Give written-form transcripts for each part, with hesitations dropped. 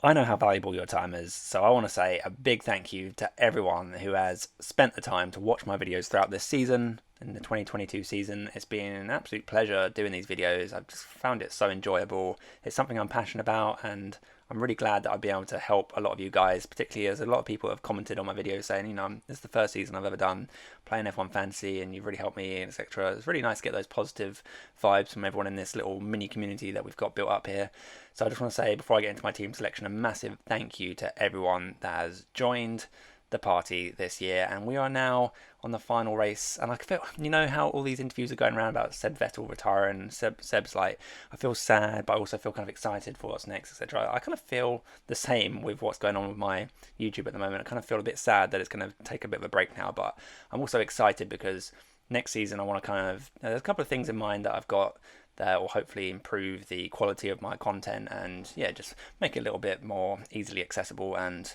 I know how valuable your time is, so I want to say a big thank you to everyone who has spent the time to watch my videos throughout this season. In the 2022 season, it's been an absolute pleasure doing these videos. I've just found it so enjoyable. It's something I'm passionate about, and I'm really glad that I've been able to help a lot of you guys, particularly as a lot of people have commented on my videos saying, this is the first season I've ever done playing F1 Fantasy, and you've really helped me, etc. It's really nice to get those positive vibes from everyone in this little mini community that we've got built up here. So I just want to say, before I get into my team selection, a massive thank you to everyone that has joined the party this year. And we are now on the final race. And I feel, how all these interviews are going around about Seb Vettel retiring. And Seb's like, I feel sad, but I also feel kind of excited for what's next, etc. I kind of feel the same with what's going on with my YouTube at the moment. I kind of feel a bit sad that it's going to take a bit of a break now. But I'm also excited because next season I want to there's a couple of things in mind that I've got that will hopefully improve the quality of my content and just make it a little bit more easily accessible and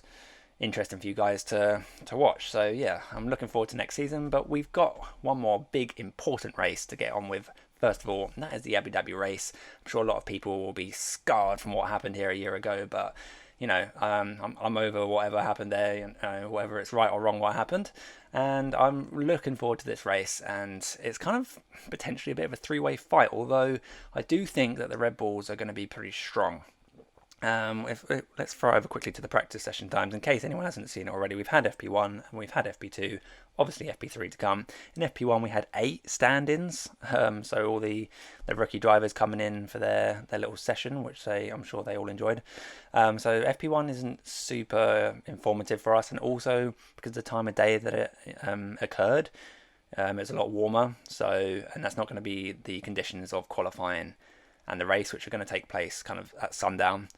interesting for you guys to watch. So I'm looking forward to next season, but we've got one more big important race to get on with. First of all, and that is the Abu Dhabi race. I'm sure a lot of people will be scarred from what happened here a year ago, but I'm over whatever happened there, whether it's right or wrong what happened. And I'm looking forward to this race, and it's kind of potentially a bit of a three-way fight, although I do think that the Red Bulls are going to be pretty strong. Let's throw over quickly to the practice session times in case anyone hasn't seen it already. We've had FP1 and we've had FP2, obviously FP3 to come. In FP1 we had 8 stand-ins, so all the rookie drivers coming in for their little session, which I'm sure they all enjoyed. So FP1 isn't super informative for us, and also because of the time of day that it occurred, it's a lot warmer, and that's not going to be the conditions of qualifying and the race, which are going to take place kind of at sundown.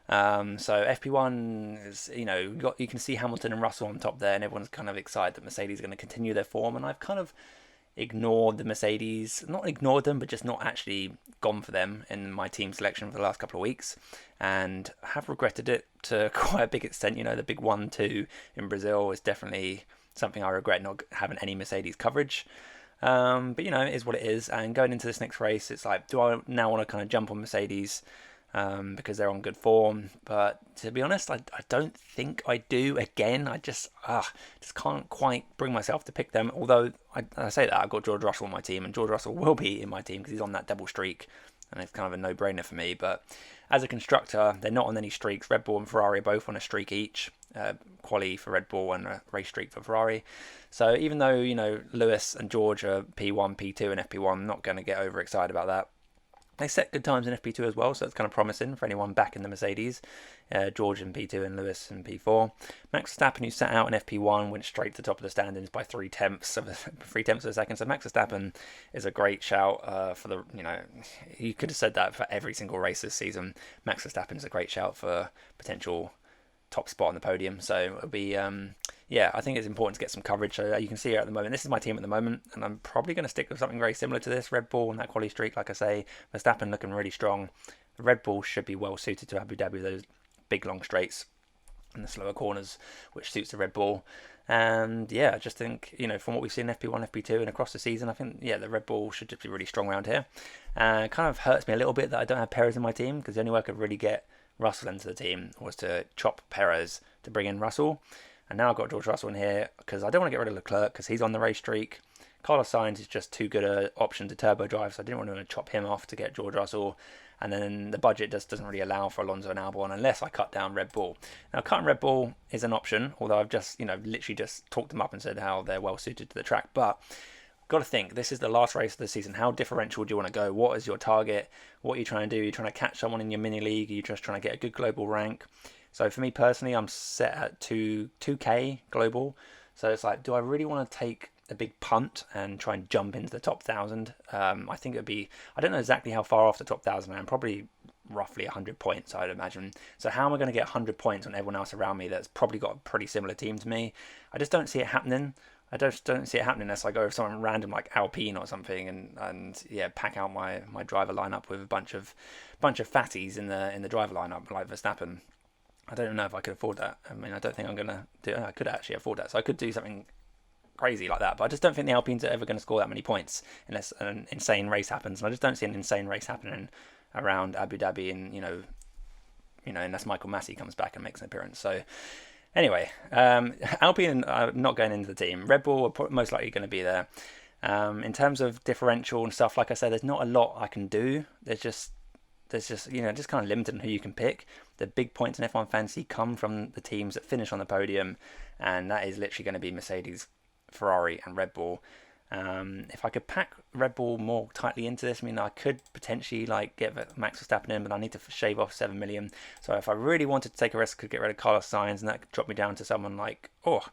So FP1 is, you can see Hamilton and Russell on top there, and everyone's kind of excited that Mercedes are going to continue their form. And I've kind of ignored the Mercedes, not ignored them, but just not actually gone for them in my team selection for the last couple of weeks, and have regretted it to quite a big extent. The big 1-2 in Brazil is definitely something I regret, not having any Mercedes coverage. But it is what it is. And going into this next race, it's like, do I now want to kind of jump on Mercedes because they're on good form? But to be honest, I don't think I do. Again, I just can't quite bring myself to pick them. Although I say that, I've got George Russell on my team, and George Russell will be in my team because he's on that double streak, and it's kind of a no-brainer for me. But as a constructor, they're not on any streaks. Red Bull and Ferrari are both on a streak each. Quali for Red Bull and a race streak for Ferrari. So even though Lewis and George are P1, P2, and FP1, I'm not going to get overexcited about that. They set good times in FP2 as well, so it's kind of promising for anyone back in the Mercedes. George in P2 and Lewis in P4. Max Verstappen, who sat out in FP1, went straight to the top of the standings by 3/10 of a second. So Max Verstappen is a great shout for the. You could have said that for every single race this season. Max Verstappen is a great shout for potential top spot on the podium. So it'll be, I think it's important to get some coverage. So you can see here at the moment, this is my team at the moment, and I'm probably going to stick with something very similar to this. Red Bull and that quali streak, like I say, Verstappen looking really strong. The Red Bull should be well suited to Abu Dhabi, those big long straights and the slower corners, which suits the Red Bull. And I just think, from what we've seen in FP1, FP2 and across the season, I think, the Red Bull should just be really strong around here. It kind of hurts me a little bit that I don't have Perez in my team, because the only way I could really get Russell into the team was to chop Perez to bring in Russell. And now I've got George Russell in here because I don't want to get rid of Leclerc because he's on the race streak. Carlos Sainz is just too good an option to turbo drive, so I didn't want to chop him off to get George Russell. And then the budget just doesn't really allow for Alonso and Albon unless I cut down Red Bull. Now, cutting Red Bull is an option, although I've just, literally just talked them up and said how they're well suited to the track. But got to think, this is the last race of the season. How differential do you want to go? What is your target? What are you trying to do? Are you trying to catch someone in your mini league? Are you just trying to get a good global rank? So for me personally, I'm set at 2K global. So it's like, do I really want to take a big punt and try and jump into the top 1,000? I think it would be, I don't know exactly how far off the top 1,000 I am, probably roughly 100 points, I'd imagine. So how am I going to get 100 points on everyone else around me that's probably got a pretty similar team to me? I just don't see it happening. I just don't see it happening unless I go with someone random like Alpine or something, and pack out my driver lineup with a bunch of fatties in the driver lineup like Verstappen. I don't know if I could afford that. I mean, I don't think I'm gonna do. I could actually afford that, so I could do something crazy like that. But I just don't think the Alpines are ever going to score that many points unless an insane race happens. And I just don't see an insane race happening around Abu Dhabi in unless Michael Massey comes back and makes an appearance. So anyway, Alpine are not going into the team. Red Bull are most likely going to be there. In terms of differential and stuff, like I said, there's not a lot I can do. There's just just kind of limited on who you can pick. The big points in F1 Fantasy come from the teams that finish on the podium, and that is literally going to be Mercedes, Ferrari, and Red Bull. If I could pack Red Bull more tightly into this, I could potentially get Max Verstappen in, but I need to shave off 7 million. So if I really wanted to take a risk, I could get rid of Carlos Sainz, and that could drop me down to someone like, 0.1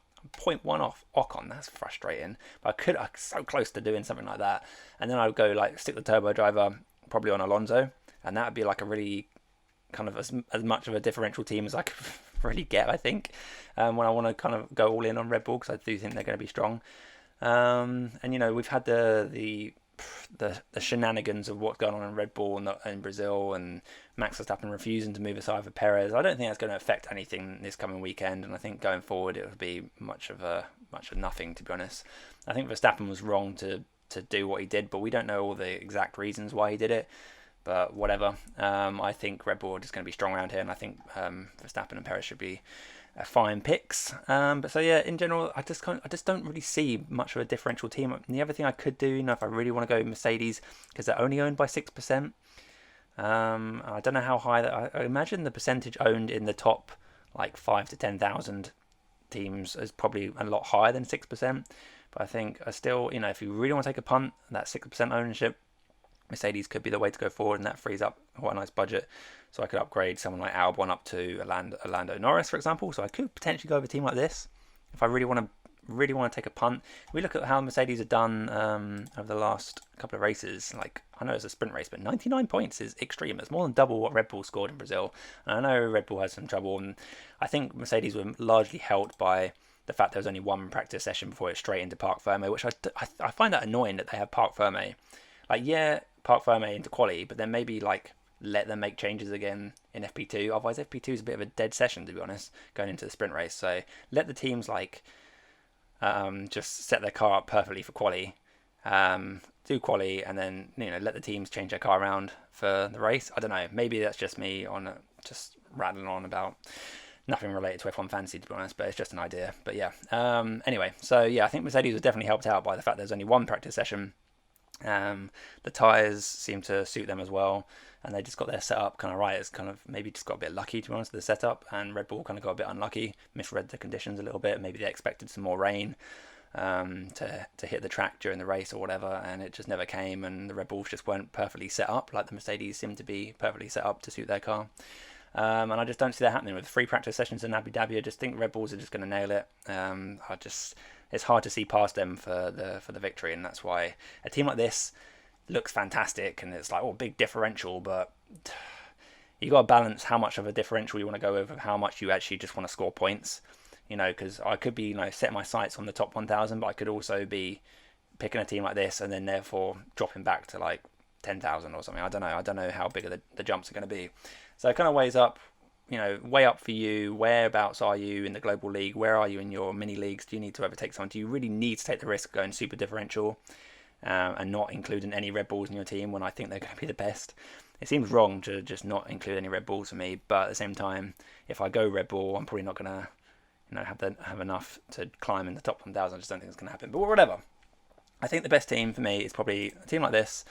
off Ocon. That's frustrating. But I'm so close to doing something like that. And then I would go stick the turbo driver probably on Alonso, and that would be a really kind of as much of a differential team as I could really get, I think, when I want to kind of go all in on Red Bull, because I do think they're going to be strong. And we've had the shenanigans of what's going on in Red Bull and in Brazil, and Max Verstappen refusing to move aside for Perez. I don't think that's going to affect anything this coming weekend, and I think going forward it will be much of nothing, to be honest. I think Verstappen was wrong to do what he did, but we don't know all the exact reasons why he did it. But whatever. I think Red Bull are just going to be strong around here, and I think Verstappen and Perez should be fine picks. But so yeah, in general, I just don't really see much of a differential team. And the other thing I could do, if I really want to go Mercedes, because they're only owned by 6%. I don't know how high that. I imagine the percentage owned in the top 5 to 10,000 teams is probably a lot higher than 6%. But I think I still, if you really want to take a punt, that 6% ownership, Mercedes could be the way to go forward, and that frees up quite a nice budget. So I could upgrade someone like Albon up to Lando Norris, for example. So I could potentially go with a team like this if I really want to take a punt. If we look at how Mercedes have done over the last couple of races. I know it's a sprint race, but 99 points is extreme. It's more than double what Red Bull scored in Brazil. And I know Red Bull had some trouble, and I think Mercedes were largely helped by the fact there was only one practice session before it's straight into Parc Fermé, which I find that annoying that they have Parc Fermé. Parc Fermé into quali, but then maybe let them make changes again in FP2. Otherwise, FP2 is a bit of a dead session, to be honest, going into the sprint race. So let the teams just set their car up perfectly for quali, do quali, and then let the teams change their car around for the race. I don't know. Maybe that's just me just rattling on about nothing related to F1 Fantasy, to be honest, but it's just an idea. But yeah. Anyway, so yeah, I think Mercedes was definitely helped out by the fact there's only one practice session. The tyres seem to suit them as well, and they just got their setup kind of right. It's kind of maybe just got a bit lucky, to be honest, with the setup, and Red Bull kind of got a bit unlucky, misread the conditions a little bit. Maybe they expected some more rain to hit the track during the race or whatever, and it just never came, and the Red Bulls just weren't perfectly set up like the Mercedes seemed to be perfectly set up to suit their car. And I just don't see that happening with 3 practice sessions in Abu Dhabi. I just think Red Bulls are just going to nail it. It's hard to see past them for the victory, and that's why a team like this looks fantastic, and it's big differential, but you got to balance how much of a differential you want to go with, how much you actually just want to score points. Because I could be setting my sights on the top 1,000, but I could also be picking a team like this and then therefore dropping back to 10,000 or something. I don't know how big the jumps are going to be. So it kind of weighs up. Way up for you. Whereabouts are you in the global league? Where are you in your mini leagues? Do you need to overtake someone? Do you really need to take the risk of going super differential and not including any Red Bulls in your team when I think they're going to be the best? It seems wrong to just not include any Red Bulls for me, but at the same time, if I go Red Bull, I'm probably not going to have enough to climb in the top 1,000. I just don't think it's going to happen. But whatever. I think the best team for me is probably a team like this.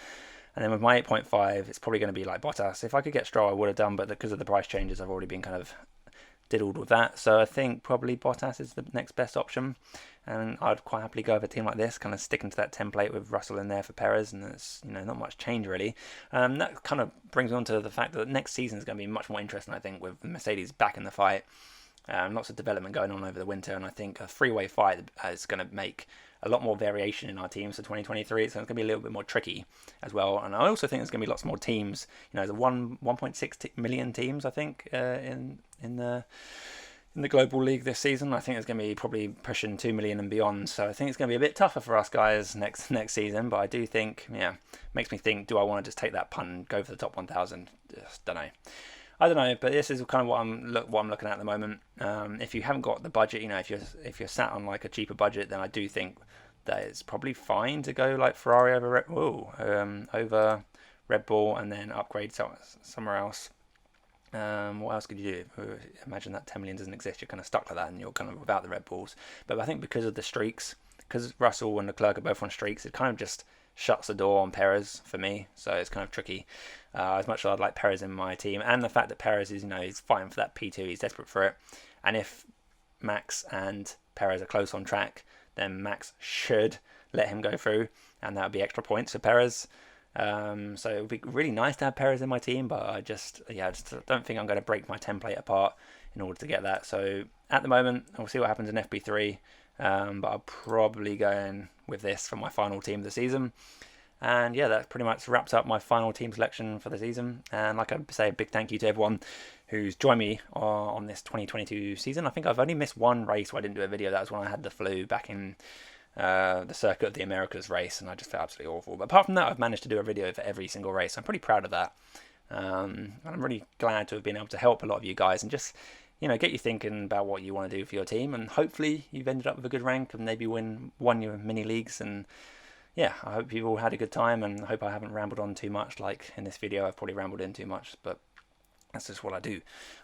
And then with my 8.5, it's probably going to be Bottas. If I could get Stroll, I would have done, but because of the price changes, I've already been kind of diddled with that. So I think probably Bottas is the next best option. And I'd quite happily go with a team like this, kind of sticking to that template with Russell in there for Perez, and it's not much change really. That kind of brings me on to the fact that next season is going to be much more interesting, I think, with Mercedes back in the fight. Lots of development going on over the winter, and I think a 3-way fight is going to make a lot more variation in our teams for 2023, so it's going to be a little bit more tricky as well. And I also think there's going to be lots more teams. The 1.6 million teams, I think, in the global league this season. I think it's going to be probably pushing 2 million and beyond. So I think it's going to be a bit tougher for us guys next season. But I do think, makes me think: do I want to just take that punt and go for the top 1,000? Just don't know. I don't know, but this is kind of what I'm looking at the moment. If you haven't got the budget, if you're sat on a cheaper budget, then I do think that it's probably fine to go Ferrari over Red Bull, and then upgrade somewhere else. What else could you do? Imagine that 10 million doesn't exist. You're kind of stuck like that, and you're kind of without the Red Bulls. But I think because of the streaks, because Russell and Leclerc are both on streaks, it kind of just shuts the door on Perez for me. So it's kind of tricky. As much as I'd like Perez in my team, and the fact that Perez is, he's fighting for that P2, he's desperate for it. And if Max and Perez are close on track, then Max should let him go through, and that would be extra points for Perez. So it would be really nice to have Perez in my team, but I just don't think I'm going to break my template apart in order to get that. So at the moment, we'll see what happens in FP3, but I'll probably go in with this for my final team of the season. And yeah, that pretty much wraps up my final team selection for the season. And like I say, a big thank you to everyone who's joined me on this 2022 season. I think I've only missed one race where I didn't do a video. That was when I had the flu back in the Circuit of the Americas race, and I just felt absolutely awful. But apart from that, I've managed to do a video for every single race. I'm pretty proud of that. And I'm really glad to have been able to help a lot of you guys and just, get you thinking about what you want to do for your team. And hopefully you've ended up with a good rank and maybe won your mini leagues. And yeah, I hope you all had a good time, and I hope I haven't rambled on too much. Like in this video, I've probably rambled in too much, but that's just what I do.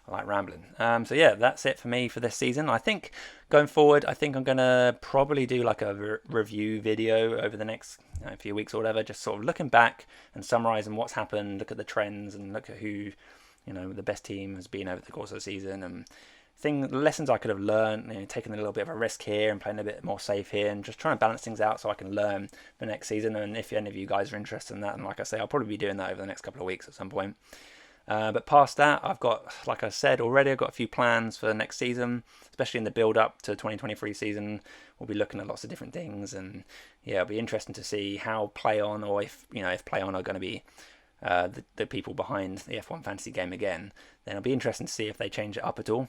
I like rambling. So yeah, that's it for me for this season. I think going forward, I'm going to probably do like a review video over the next few weeks or whatever, just sort of looking back and summarising what's happened, look at the trends and look at who, the best team has been over the course of the season, and lessons I could have learned, taking a little bit of a risk here and playing a bit more safe here, and just trying to balance things out so I can learn for next season. And if any of you guys are interested in that, and like I say, I'll probably be doing that over the next couple of weeks at some point. But past that, I've got, like I said already, I've got a few plans for next season, especially in the build-up to 2023 season. We'll be looking at lots of different things, and yeah, it'll be interesting to see how Play On, or if Play On are going to be the people behind the F1 fantasy game again. Then it'll be interesting to see if they change it up at all.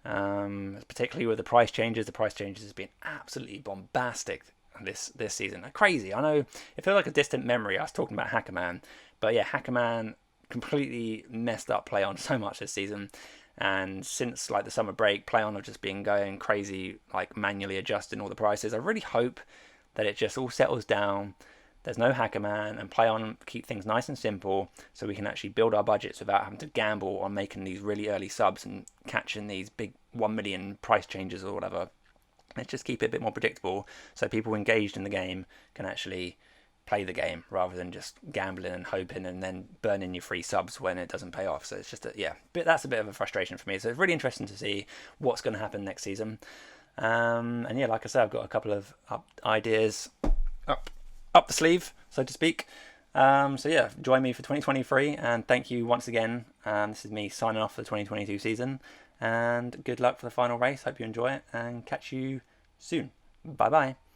Particularly with the price changes. The price changes has been absolutely bombastic this season. Crazy. I know it feels like a distant memory. I was talking about Hackerman, but yeah, Hackerman completely messed up Play On so much this season, and since like the summer break, Play On have just been going crazy, like manually adjusting all the prices. I really hope that it just all settles down, there's no Hackerman, and Play On keep things nice and simple so we can actually build our budgets without having to gamble on making these really early subs and catching these big 1 million price changes or whatever. Let's just keep it a bit more predictable so people engaged in the game can actually play the game rather than just gambling and hoping and then burning your free subs when it doesn't pay off. So it's just that's a bit of a frustration for me. So it's really interesting to see what's going to happen next season. And yeah, like I said, I've got a couple of ideas up the sleeve, so to speak. So yeah, join me for 2023, and thank you once again. This is me signing off for the 2022 season, and good luck for the final race. Hope you enjoy it, and catch you soon. Bye bye.